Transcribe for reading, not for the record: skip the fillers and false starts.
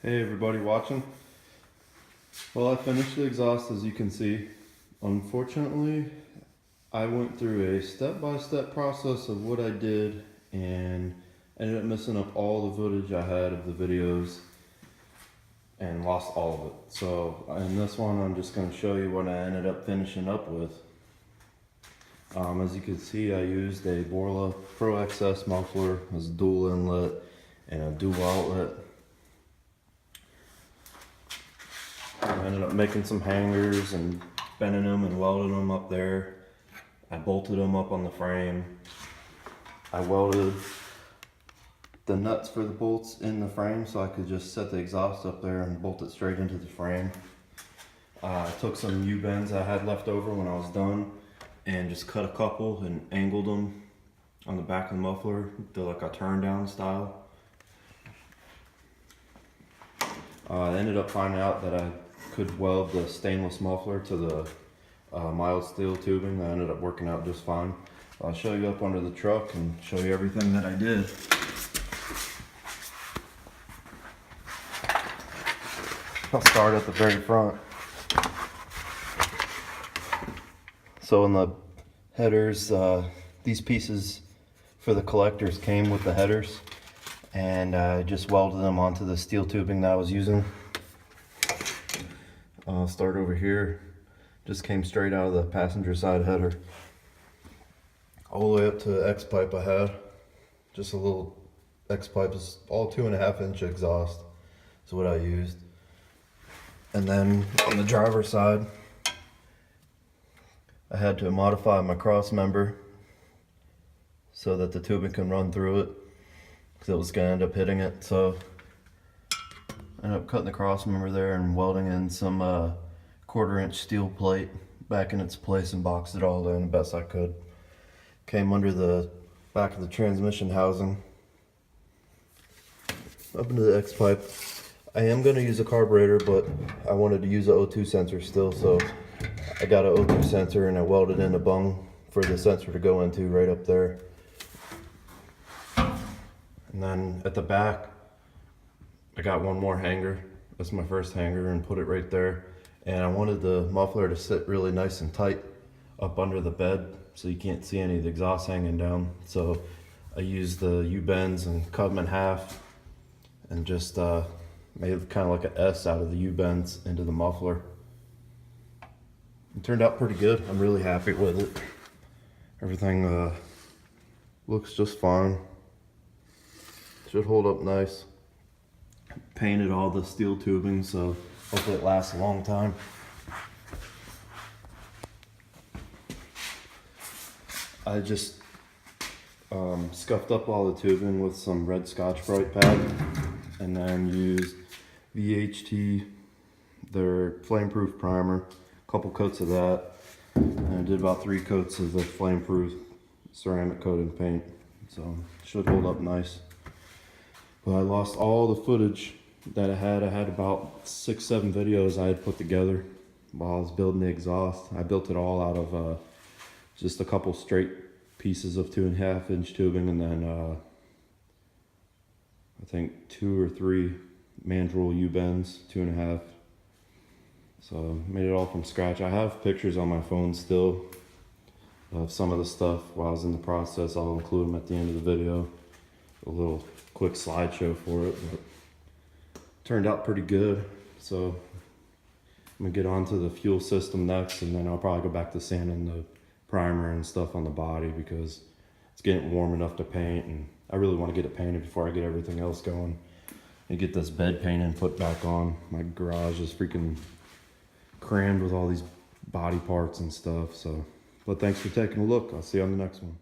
Hey everybody watching. Well, I finished the exhaust, as you can see. Unfortunately, I went through a step-by-step process of what I did and ended up messing up all the footage I had of the videos and lost all of it. So in this one, I'm just going to show you what I ended up finishing up with. As you can see, I used a Borla Pro XS muffler as a dual inlet and a dual outlet. I ended up making some hangers and bending them and welding them up there. I bolted them up on the frame. I welded the nuts for the bolts in the frame so I could just set the exhaust up there and bolt it straight into the frame. I took some U-bends I had left over when I was done and just cut a couple and angled them on the back of the muffler, do like a turn down style. I ended up finding out that I could weld the stainless muffler to the mild steel tubing. That ended up working out just fine. I'll show you up under the truck and show you everything that I did. I'll start at the very front. So in the headers, these pieces for the collectors came with the headers, and I just welded them onto the steel tubing that I was using. I'll start over here. Just came straight out of the passenger side header. All the way up to the X-pipe I had. Just a little X-pipe, is all 2.5-inch exhaust is what I used. And then on the driver's side, I had to modify my cross member so that the tubing can run through it, because it was going to end up hitting it. So I ended up cutting the cross member there and welding in some 1/4-inch steel plate back in its place and boxed it all in the best I could. Came under the back of the transmission housing up into the X-pipe. I am going to use a carburetor, but I wanted to use an O2 sensor still, so I got an O2 sensor and I welded in a bung for the sensor to go into right up there. And then at the back, I got one more hanger. That's my first hanger, and put it right there. And I wanted the muffler to sit really nice and tight up under the bed so you can't see any of the exhaust hanging down. So I used the U-bends and cut them in half and just made kind of like an S out of the U-bends into the muffler. It turned out pretty good. I'm really happy with it. Everything looks just fine. Should hold up nice. Painted all the steel tubing, so hopefully it lasts a long time. I just scuffed up all the tubing with some red Scotch-Brite pad, and then used VHT, their flameproof primer, a couple coats of that, and I did about 3 coats of the flameproof ceramic coated paint, so it should hold up nice. But I lost all the footage that I had. I had about 6-7 videos I had put together while I was building the exhaust. I built it all out of just a couple straight pieces of 2.5-inch tubing, and then I think 2 or 3 mandrel U-bends, 2.5. So made it all from scratch. I have pictures on my phone still of some of the stuff while I was in the process. I'll include them at the end of the video. A little quick slideshow for it, but turned out pretty good. So I'm gonna get onto the fuel system next, and then I'll probably go back to sanding the primer and stuff on the body, because it's getting warm enough to paint, and I really want to get it painted before I get everything else going and get this bed painted put back on. My garage is freaking crammed with all these body parts and stuff. So, but thanks for taking a look. I'll see you on the next one.